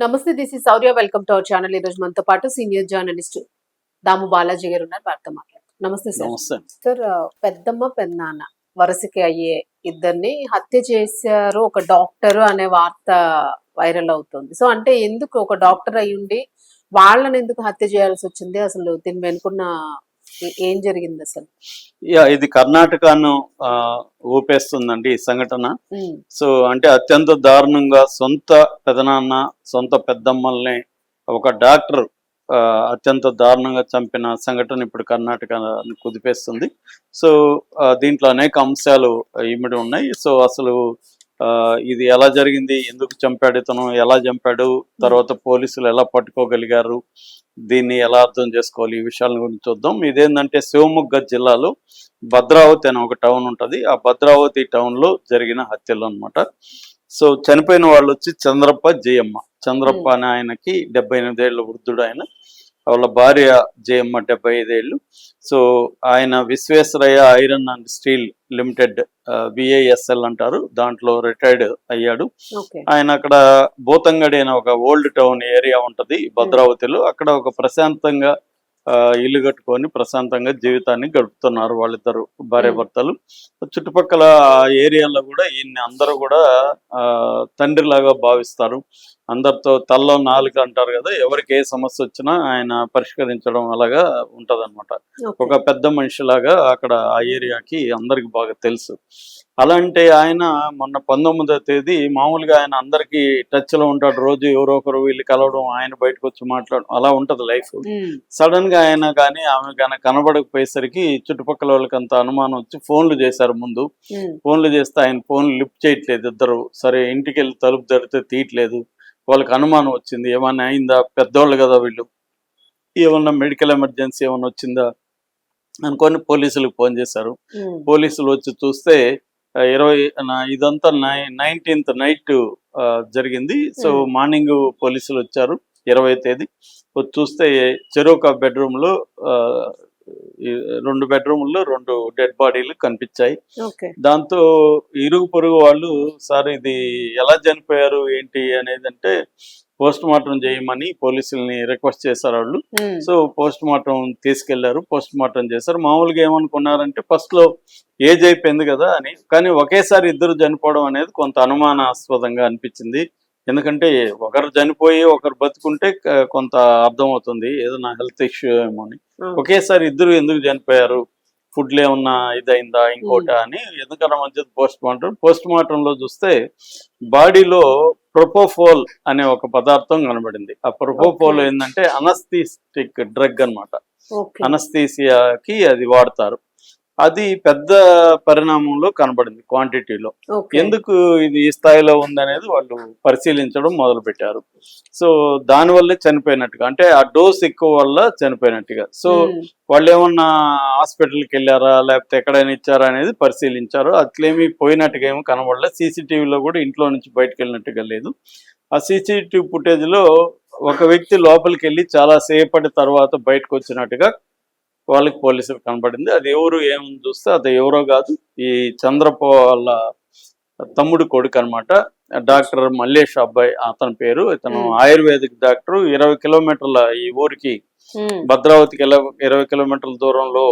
నమస్తే, this is Sourya. Welcome to our channel. ఈ రోజు మనతో పాటు సీనియర్ జర్నలిస్ట్ దాము బాలాజీ గారు ఉన్నారు. వారితో మాట్లాడుతాం. నమస్తే సార్. నమస్తే. సార్, పెద్దమ్మ పెద్దనాన్న వరుసకి అయ్యే ఇద్దరిని హత్య చేశారు ఒక డాక్టర్ అనే వార్త వైరల్ అవుతుంది. సో అంటే ఎందుకు ఒక డాక్టర్ అయ్యుండి వాళ్ళని ఎందుకు హత్య చేయాల్సి వచ్చింది? అసలు దీని వెనుకున్న ఏం జరిగింది అసలు? ఇది కర్ణాటకను ఊపేస్తుందండి ఈ సంఘటన. సో అంటే అత్యంత దారుణంగా సొంత పెదనాన్న సొంత పెద్దమ్మల్ని ఒక డాక్టర్ అత్యంత దారుణంగా చంపిన సంఘటన ఇప్పుడు కర్ణాటకను కుదిపేస్తుంది. సో దీంట్లో అనేక అంశాలు ఇమిడి ఉన్నాయి. సో అసలు ఇది ఎలా జరిగింది, ఎందుకు చంపాడు ఇతను, ఎలా చంపాడు, తర్వాత పోలీసులు ఎలా పట్టుకోగలిగారు, దీన్ని ఎలా అర్థం చేసుకోవాలి, ఈ విషయాల గురించి చూద్దాం. ఇదేంటంటే శివమొగ్గ జిల్లాలో భద్రావతి అనే ఒక టౌన్ ఉంటుంది. ఆ భద్రావతి టౌన్లో జరిగిన హత్యలు అనమాట. సో చనిపోయిన వాళ్ళు వచ్చి చంద్రప్ప జయమ్మ. చంద్రప్ప అనే ఆయనకి 78 ఏళ్ళ వృద్ధుడు ఆయన. వాళ్ళ భార్య జయమ్మ 75 ఏళ్ళు. సో ఆయన Visvesvaraya iron and steel limited VISL అంటారు, దాంట్లో రిటైర్డ్ అయ్యాడు. ఆయన అక్కడ బోతంగడి అనే ఒక ఓల్డ్ టౌన్ ఏరియా ఉంటది భద్రావతిలో. అక్కడ ఒక ప్రశాంతంగా ఇల్లు కట్టుకొని ప్రశాంతంగా జీవితాన్ని గడుపుతున్నారు వాళ్ళిద్దరు భార్యాభర్తలు. చుట్టుపక్కల ఏరియాలో కూడా ఈయన్ని అందరూ కూడా తండ్రిలాగా భావిస్తారు. అందరితో తల్లో 4 అంటారు కదా, ఎవరికి ఏ సమస్య వచ్చినా ఆయన పరిష్కరించడం అలాగా ఉంటదన్నమాట. ఒక పెద్ద మనిషిలాగా అక్కడ ఆ ఏరియాకి అందరికి బాగా తెలుసు. అలాంటి ఆయన మొన్న 19వ తేదీ మామూలుగా ఆయన అందరికి టచ్ లో ఉంటాడు. రోజు ఎవరో ఒకరు వీళ్ళు కలవడం, ఆయన బయటకు వచ్చి మాట్లాడడం, అలా ఉంటది లైఫ్. సడన్ గా ఆయన కానీ ఆమె కానీ కనబడకపోయేసరికి చుట్టుపక్కల వాళ్ళకి అంత అనుమానం వచ్చి ఫోన్లు చేశారు. ముందు ఫోన్లు చేస్తే ఆయన ఫోన్లు లిఫ్ట్ చేయట్లేదు ఇద్దరు. సరే ఇంటికి వెళ్ళి తలుపు తెరితే తీయట్లేదు. వాళ్ళకి అనుమానం వచ్చింది, ఏమన్నా అయిందా, పెద్దోళ్ళు కదా వీళ్ళు, ఏమన్నా మెడికల్ ఎమర్జెన్సీ ఏమన్నా వచ్చిందా అనుకొని పోలీసులకు ఫోన్ చేశారు. పోలీసులు వచ్చి చూస్తే ఇదంతా 19th నైట్ జరిగింది. సో మార్నింగ్ పోలీసులు వచ్చారు 20వ తేదీ. వచ్చి చూస్తే చెరొక బెడ్రూమ్ లో 2 బెడ్రూమ్లో 2 డెడ్ బాడీలు కనిపించాయి. దాంతో ఇరుగు పొరుగు వాళ్ళు సార్ ఇది ఎలా చనిపోయారు ఏంటి అనేది అంటే పోస్ట్ మార్టం చేయమని పోలీసుల్ని రిక్వెస్ట్ చేశారు వాళ్ళు. సో పోస్ట్ మార్టం తీసుకెళ్లారు, పోస్ట్ మార్టం చేశారు. మామూలుగా ఏమనుకున్నారంటే ఫస్ట్ లో ఏజ్ అయిపోయింది కదా అని, కానీ ఒకేసారి ఇద్దరు చనిపోవడం అనేది కొంత అనుమానాస్పదంగా అనిపించింది. ఎందుకంటే ఒకరు చనిపోయి ఒకరు బతుకుంటే కొంత అర్థం అవుతుంది ఏదైనా హెల్త్ ఇష్యూ ఏమో అని. ఒకేసారి ఇద్దరు ఎందుకు చనిపోయారు, ఫుడ్లు ఏమన్నా ఇదైందా ఇంకోట అని ఎందుకన్నా మంచిది పోస్ట్ మార్టంలో చూస్తే బాడీలో ప్రొపోఫోల్ అనే ఒక పదార్థం కనబడింది. ఆ ప్రొపోఫోల్ ఏంటంటే అనస్థీస్టిక్ డ్రగ్ అనమాట. అనస్థీసియాకి అది వాడతారు. అది పెద్ద పరిణామంలో కనబడింది క్వాంటిటీలో. ఎందుకు ఇది ఈ స్థాయిలో ఉందనేది వాళ్ళు పరిశీలించడం మొదలు పెట్టారు. సో దానివల్లే చనిపోయినట్టుగా, అంటే ఆ డోస్ ఎక్కువ వల్ల చనిపోయినట్టుగా. సో వాళ్ళు ఏమన్నా హాస్పిటల్కి వెళ్ళారా లేకపోతే ఎక్కడైనా ఇచ్చారా అనేది పరిశీలించారు. అట్లేమీ పోయినట్టుగా ఏమో కనబడలేదు. సీసీటీవీలో కూడా ఇంట్లో నుంచి బయటకు వెళ్ళినట్టుగా లేదు. ఆ సీసీటీవీ ఫుటేజ్లో ఒక వ్యక్తి లోపలికి వెళ్ళి చాలా సేపటి తర్వాత బయటకు వచ్చినట్టుగా వాళ్ళకి పోలీసులు కనబడింది. అది ఎవరు ఏమని చూస్తే అది ఎవరో కాదు, ఈ చంద్రప్ప వాళ్ళ తమ్ముడు కొడుకు అనమాట. డాక్టర్ మల్లేష్ అబ్బాయి అతని పేరు. ఇతను ఆయుర్వేదిక్ డాక్టర్. 20 కిలోమీటర్ల ఈ ఊరికి భద్రావతికి 20 కిలోమీటర్ల దూరంలో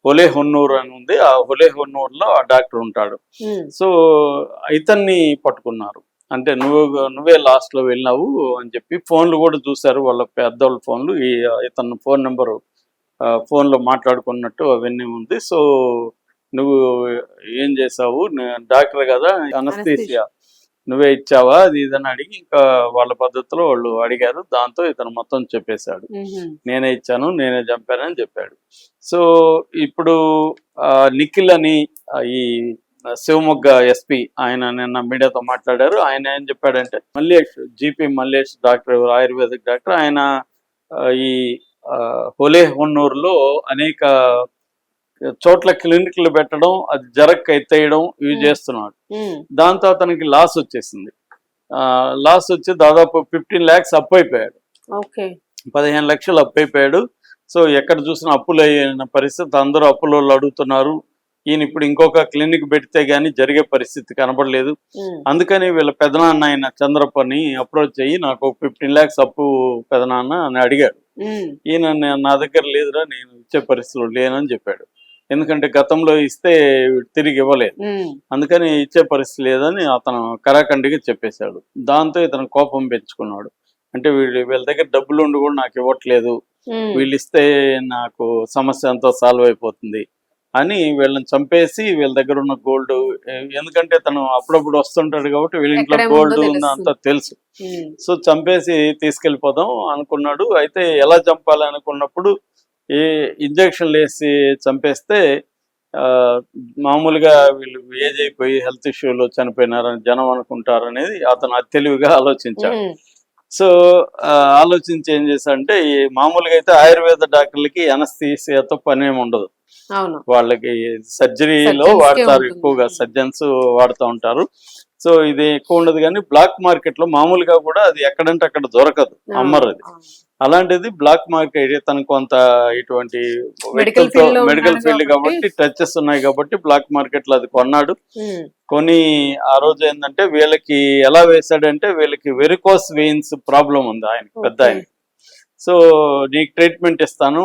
హొలేహొన్నూరు అని ఉంది. ఆ హొలేహొన్నూరులో ఆ డాక్టర్ ఉంటాడు. సో ఇతన్ని పట్టుకున్నారు. అంటే నువ్వే లాస్ట్ లో వెళ్ళినావు అని చెప్పి ఫోన్లు కూడా చూశారు, వాళ్ళ పెద్దోళ్ళ ఫోన్లు. ఇతను ఫోన్ నెంబరు ఫోన్లో మాట్లాడుకున్నట్టు అవన్నీ ఉంది. సో నువ్వు ఏం చేసావు, డాక్టర్ కదా, అనస్థీసియా నువ్వే ఇచ్చావా అది ఇదని అడిగి ఇంకా వాళ్ళ పద్ధతిలో వాళ్ళు అడిగారు. దాంతో ఇతను మొత్తం చెప్పేశాడు, నేనే ఇచ్చాను, నేనే చంపానని చెప్పాడు. సో ఇప్పుడు నిఖిల్ అని ఈ శివమొగ్గ ఎస్పీ ఆయన నిన్న మీడియాతో మాట్లాడారు. ఆయన ఏం చెప్పాడంటే GP Mallesh doctor, ayurvedic doctor, ఆయన ఈ హొలేహొన్నూరులో అనేక చోట్ల క్లినిక్లు పెట్టడం, అది జరక్క ఎత్తేయడం ఇవి చేస్తున్నాడు. దాంతో అతనికి లాస్ వచ్చేసింది. లాస్ వచ్చి దాదాపు 15 lakhs అప్పు అయిపోయాడు. 15 లక్షలు అప్పు అయిపోయాడు. సో ఎక్కడ చూసినా అప్పులు అయిన పరిస్థితి, అందరూ అప్పుల వాళ్ళు అడుగుతున్నారు. ఈయన ఇప్పుడు ఇంకొక క్లినిక్ పెడితే గానీ జరిగే పరిస్థితి కనబడలేదు. అందుకని వీళ్ళ పెదనాన్న ఆయన చంద్రప్పని అప్రోచ్ అయ్యి నాకు 15 lakhs అప్పు పెదనాన్న అని అడిగాడు. ఈయన నా దగ్గర లేదురా, నేను ఇచ్చే పరిస్థితులు లేనని చెప్పాడు. ఎందుకంటే గతంలో ఇస్తే తిరిగి ఇవ్వలేదు, అందుకని ఇచ్చే పరిస్థితి లేదని అతను కరాఖండిగా చెప్పేశాడు. దాంతో ఇతను కోపం పెంచుకున్నాడు. అంటే వీళ్ళ దగ్గర డబ్బులు ఉండి కూడా నాకు ఇవ్వట్లేదు, వీళ్ళు ఇస్తే నాకు సమస్య అంతా సాల్వ్ అయిపోతుంది అని వీళ్ళని చంపేసి వీళ్ళ దగ్గర ఉన్న గోల్డ్, ఎందుకంటే తను అప్పుడప్పుడు వస్తుంటాడు కాబట్టి వీళ్ళ ఇంట్లో గోల్డ్ ఉందో అంతా తెలుసు. సో చంపేసి తీసుకెళ్ళిపోదాం అనుకున్నాడు. అయితే ఎలా చంపాలి అనుకున్నప్పుడు ఇంజక్షన్లు వేసి చంపేస్తే మామూలుగా వీళ్ళు ఏజ్ అయిపోయి హెల్త్ ఇష్యూలో చనిపోయినారని జనం అనుకుంటారనేది అతను తెలివిగా ఆలోచించాడు. సో ఆలోచించి ఏం చేశాడంటే, ఈ మామూలుగా అయితే ఆయుర్వేద డాక్టర్లకి అనస్థీసియాతో పని ఏమి ఉండదు, వాళ్ళకి సర్జరీలో వాడతారు, ఎక్కువగా సర్జన్స్ వాడుతూ ఉంటారు. సో ఇది ఎక్కువ ఉండదు. కానీ బ్లాక్ మార్కెట్ లో మామూలుగా కూడా అది ఎక్కడంటే అక్కడ దొరకదు, అమ్మరు అది. అలాంటిది బ్లాక్ మార్కెట్ తనకు కొంత ఇటువంటి మెడికల్ ఫీల్డ్ కాబట్టి టచెస్ ఉన్నాయి కాబట్టి బ్లాక్ మార్కెట్ లో అది కొన్నాడు. కొని ఆ రోజు ఏంటంటే వీళ్ళకి ఎలా వేశాడంటే, వీళ్ళకి వెరికోస్ వెయిన్స్ ప్రాబ్లం ఉంది ఆయనకి, పెద్ద ఆయన. సో నీకు ట్రీట్మెంట్ ఇస్తాను,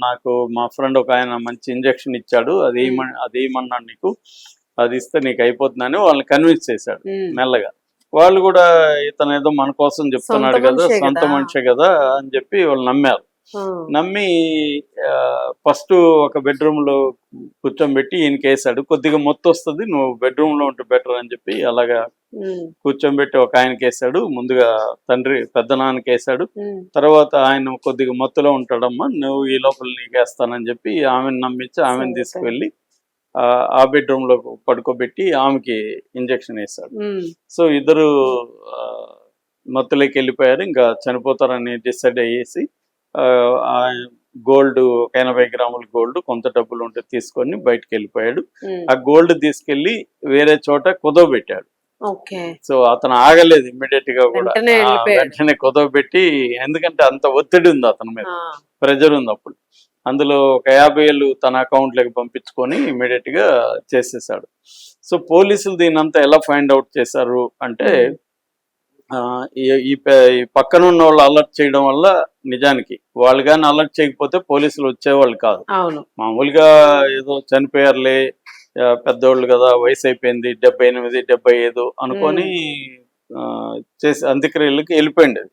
నాకు మా ఫ్రెండ్ ఒక ఆయన మంచి ఇంజక్షన్ ఇచ్చాడు, అది ఏమన్నాడు నీకు, అది ఇస్తే నీకు అయిపోతుందని వాళ్ళని కన్విన్స్ చేశాడు మెల్లగా. వాళ్ళు కూడా ఇతను ఏదో మన కోసం చెప్తున్నాడు కదా, సొంత మనిషే కదా అని చెప్పి వాళ్ళు నమ్మారు. నమ్మి ఫస్ట్ ఒక బెడ్రూమ్ లో కూర్చోబెట్టి ఈయనకి వేసాడు. కొద్దిగా మొత్తం వస్తుంది, నువ్వు బెడ్రూమ్ లో ఉంటే బెటర్ అని చెప్పి అలాగా కూర్చోబెట్టి ఒక ఆయనకి వేసాడు. ముందుగా తండ్రి పెద్ద నాన్నకి వేసాడు. తర్వాత ఆయన కొద్దిగా మత్తులో ఉంటాడమ్మా, నువ్వు ఈ లోపల నీకు వేస్తానని చెప్పి ఆమెను నమ్మించి ఆమెను తీసుకువెళ్ళి ఆ బెడ్రూమ్ లో పడుకోబెట్టి ఆమెకి ఇంజక్షన్ వేశాడు. సో ఇద్దరు మత్తులోకి వెళ్ళిపోయారు, ఇంకా చనిపోతారని డిసైడ్ అయ్యేసి గోల్డ్ 80 గ్రాముల గోల్డ్ కొంత డబ్బులు ఉంటే తీసుకొని బయటకు వెళ్ళిపోయాడు. ఆ గోల్డ్ తీసుకెళ్లి వేరే చోట కుదవబెట్టాడు. సో అతను ఆగలేదు, ఇమ్మీడియట్ గా కూడా వెంటనే కుదవబెట్టి, ఎందుకంటే అంత ఒత్తిడి ఉంది అతని మీద, ప్రెజర్ ఉంది అప్పుడు. అందులో ఒక 50,000 తన అకౌంట్లోకి పంపించుకొని ఇమీడియట్ గా చేసేసాడు. సో పోలీసులు దీనంతా ఎలా ఫైండ్ అవుట్ చేశారు అంటే, ఈ పక్కన ఉన్న వాళ్ళు అలర్ట్ చేయడం వల్ల, నిజానికి వాళ్ళు కానీ అలర్ట్ చేయకపోతే పోలీసులు వచ్చేవాళ్ళు కాదు. మామూలుగా ఏదో చనిపోయారులే, పెద్దోళ్ళు కదా, వయసు అయిపోయింది, 78, 75 అనుకొని చేసి అంత్యక్రియలకి వెళ్ళిపోయింది.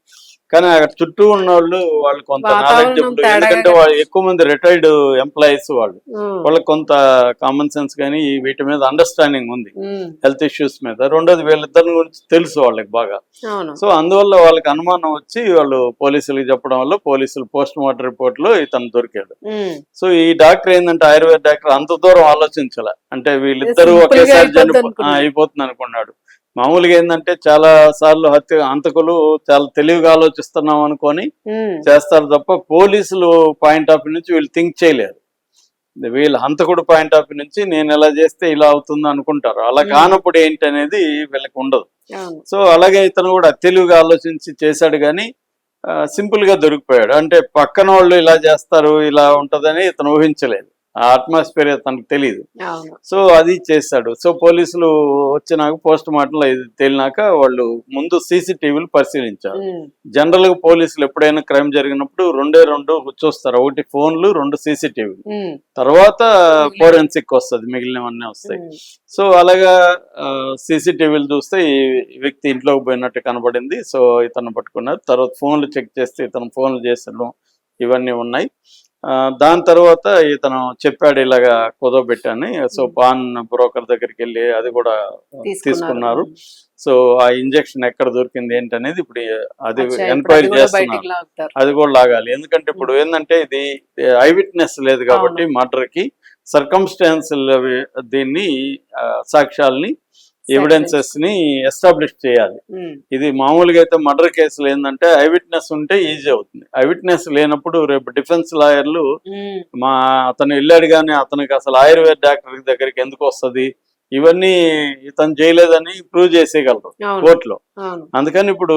కానీ అక్కడ చుట్టూ ఉన్న వాళ్ళు కొంత నాలెడ్జబుల్, ఎందుకంటే వాళ్ళు ఎక్కువ మంది రిటైర్డ్ ఎంప్లాయీస్, వాళ్ళకి కొంత కామన్ సెన్స్ కానీ వీటి మీద అండర్స్టాండింగ్ ఉంది, హెల్త్ ఇష్యూస్ మీద. రెండోది వీళ్ళిద్దరి గురించి తెలుసు వాళ్ళకి బాగా. సో అందువల్ల వాళ్ళకి అనుమానం వచ్చి వాళ్ళు పోలీసులకు చెప్పడం వల్ల పోలీసులు పోస్ట్ మార్టం రిపోర్ట్ లో ఇతను దొరికాడు. సో ఈ డాక్టర్ ఏంటంటే, ఆయుర్వేద డాక్టర్ అంత దూరం ఆలోచించాల, అంటే వీళ్ళిద్దరూ ఒకేసారి అయిపోతుంది అనుకున్నాడు. మామూలుగా ఏంటంటే చాలా సార్లు హంతకులు చాలా తెలివిగా ఆలోచిస్తున్నాం అనుకొని చేస్తారు తప్ప, పోలీసులు పాయింట్ ఆఫ్ వ్యూ నుంచి వీళ్ళు థింక్ చేయలేరు. వీళ్ళు హంతకుడు పాయింట్ ఆఫ్ వ్యూ నుంచి నేను ఎలా చేస్తే ఇలా అవుతుంది అనుకుంటారు. అలా కానప్పుడు ఏంటి అనేది వీళ్ళకి ఉండదు. సో అలాగే ఇతను కూడా తెలివిగా ఆలోచించి చేశాడు, కానీ సింపుల్ గా దొరికిపోయాడు. అంటే పక్కన వాళ్ళు ఇలా చేస్తారు, ఇలా ఉంటదని ఇతను ఊహించలేదు, ఆ అట్మాస్ఫియర్ తనకు తెలియదు. సో అది చేశాడు. సో పోలీసులు వచ్చినాక పోస్ట్ మార్టంలో ఇది తేలినాక వాళ్ళు ముందు CCTVలు పరిశీలించారు. జనరల్ గా పోలీసులు ఎప్పుడైనా క్రైమ్ జరిగినప్పుడు 2 చూస్తారు, ఒకటి ఫోన్లు, 2 CCTVలు, తర్వాత ఫోరెన్సిక్ వస్తుంది, మిగిలినవన్నీ వస్తాయి. సో అలాగా CCTVలు చూస్తే ఈ వ్యక్తి ఇంట్లోకి పోయినట్టు కనబడింది. సో ఇతను పట్టుకున్నారు. తర్వాత ఫోన్లు చెక్ చేస్తే ఇతను ఫోన్లు చేసడం ఇవన్నీ ఉన్నాయి. దాని తర్వాత ఇతను చెప్పాడు ఇలాగా కుదవబెట్టాని. సో పాన్ బ్రోకర్ దగ్గరికి వెళ్ళి అది కూడా తీసుకున్నారు. సో ఆ ఇంజక్షన్ ఎక్కడ దొరికింది ఏంటనేది ఇప్పుడు అది ఎంక్వైరీ చేస్తున్నారు, అది కూడా లాగాలి. ఎందుకంటే ఇప్పుడు ఏంటంటే ఇది ఐ విట్నెస్ లేదు కాబట్టి మర్డర్ కి సర్కమ్స్టాన్స్ దీన్ని సాక్ష్యాలని ఎవిడెన్సెస్ ని ఎస్టాబ్లిష్ చేయాలి. ఇది మామూలుగా అయితే మర్డర్ కేసులు ఏంటంటే ఐ విట్నెస్ ఉంటే ఈజీ అవుతుంది. ఐ విట్నెస్ లేనప్పుడు రేపు డిఫెన్స్ లాయర్లు అతను వెళ్ళాడు కానీ అతనికి అసలు ఆయుర్వేద డాక్టర్ దగ్గరికి ఎందుకు వస్తుంది, ఇవన్నీ ఇతను చేయలేదని ప్రూవ్ చేసేయగలరు అవును కోర్టులో. అవును అందుకని ఇప్పుడు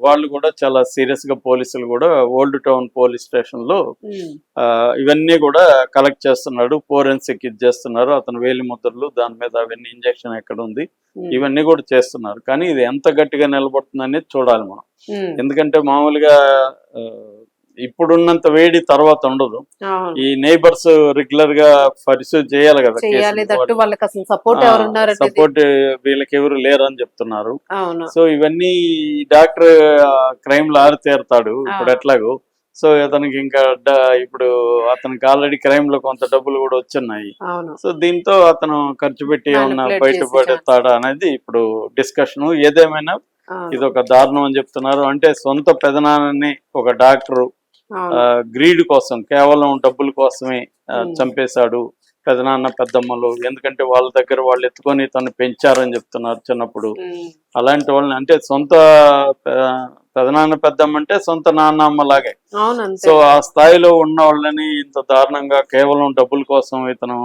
వాళ్ళు కూడా చాలా సీరియస్ గా పోలీసులు కూడా ఓల్డ్ టౌన్ పోలీస్ స్టేషన్ లో ఉమ్, ఇవన్నీ కూడా కలెక్ట్ చేస్తున్నాడు, ఫోరెన్సిక్ ఇది చేస్తున్నారు, అతను వేలి ముద్రలు దాని మీద అవన్నీ ఇంజెక్షన్ ఎక్కడ ఉంది ఉమ్, ఇవన్నీ కూడా చేస్తున్నారు. కానీ ఇది ఎంత గట్టిగా నిలబడుతుంది అనేది చూడాలి మనం. ఉమ్, ఎందుకంటే మామూలుగా ఆ, ఇప్పుడున్నంత వేడి తర్వాత ఉండదు. అవును ఈ నైబర్స్ రెగ్యులర్ గా పరిశోధన చేయాలి కదా చెయ్యాలి. దట్టు కేసులు. వాళ్ళకి అసలు సపోర్ట్ ఎవరున్నారంటే సపోర్ట్ వీళ్ళకి ఎవరు లేరు అని చెప్తున్నారు. అవును సో ఇవన్నీ డాక్టర్ క్రైమ్ లో ఆరితేరుతాడు ఇప్పుడు ఎట్లాగో. సో అతనికి ఇంకా ఇప్పుడు అతనికి ఆల్రెడీ క్రైమ్ లో కొంత డబ్బులు కూడా వచ్చున్నాయి. అవును సో దీంతో అతను ఖర్చు పెట్టి ఏమన్నా Manipulate చేసే బయటపడతాడా అనేది ఇప్పుడు డిస్కషన్. ఏదేమైనా అవును ఇది ఒక దారుణం అని చెప్తున్నారు. అంటే సొంత పెదనాన్నని ఒక డాక్టరు అవును గ్రీడ్ కోసం, కేవలం డబ్బుల కోసమే ఉమ్, చంపేశాడు పెదనాన్న పెద్దమ్మలు. ఎందుకంటే వాళ్ళ దగ్గర వాళ్ళు ఎత్తుకొని తను పెంచారని చెప్తున్నారు చిన్నప్పుడు. ఉమ్, అలాంటి వాళ్ళని అంటే సొంత పెదనాన్న పెద్దమ్మ అంటే సొంత నాన్న అమ్మ లాగే. అవును అంతే సో ఆ స్థాయిలో ఉన్న వాళ్ళని ఇంత దారుణంగా కేవలం డబ్బుల కోసం ఇతను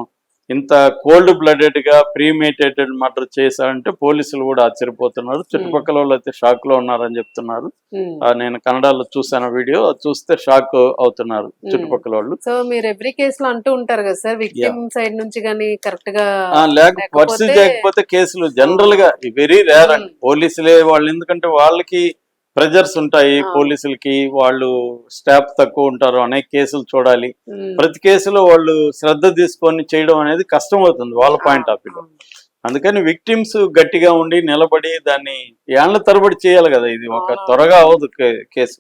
ఇంత కోల్డ్ బ్లడెడ్ గా ప్రీమేటెడ్ మర్డర్ చేశారంటే పోలీసులు కూడా ఆశ్చర్యపోతున్నారు. చుట్టుపక్కల వాళ్ళు అయితే షాక్ లో ఉన్నారని చెప్తున్నారు. ఉమ్. నేను కన్నడలో చూసాను వీడియో, చూస్తే షాక్ అవుతున్నారు చుట్టుపక్కల వాళ్ళు. సో మీరు ఎవ్రీ కేస్ లో అంటూ ఉంటారు కదా సార్, విక్టిమ్ సైడ్ నుంచి కానీ కరెక్ట్ గా పర్సూ చేయకపోతే కేసులు జనరల్ గా వెరీ రేర్ అండి. పోలీసులే వాళ్ళు, ఎందుకంటే వాళ్ళకి ప్రెజర్స్ ఉంటాయి పోలీసులకి, వాళ్ళు స్టాఫ్ తక్కువ ఉంటారు, అనేక కేసులు చూడాలి. ప్రతి కేసులో వాళ్ళు శ్రద్ధ తీసుకొని చేయడం అనేది కష్టం అవుతుంది వాళ్ళ పాయింట్ ఆఫ్ వ్యూలో. అందుకని విక్టిమ్స్ గట్టిగా ఉండి నిలబడి దాన్ని ఏళ్ల తరబడి చేయాలి కదా. ఇది ఒక త్వరగా అవదు కేసు.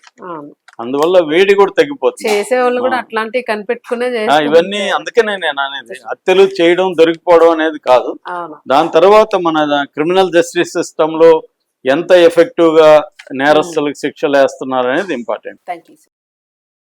అందువల్ల వేడి కూడా తగ్గిపోతుంది. చేసేవాళ్ళు కూడా అట్లాంటివి కనిపెట్టుకునే ఇవన్నీ అందుకనే నేను అనేది హత్యలు చేయడం దొరికిపోవడం అనేది కాదు. దాని తర్వాత మన క్రిమినల్ జస్టిస్ సిస్టమ్ లో ఎంత ఎఫెక్టివ్ గా నేరస్తులకు శిక్షలు వేస్తున్నారు అనేది ఇంపార్టెంట్. Thank you.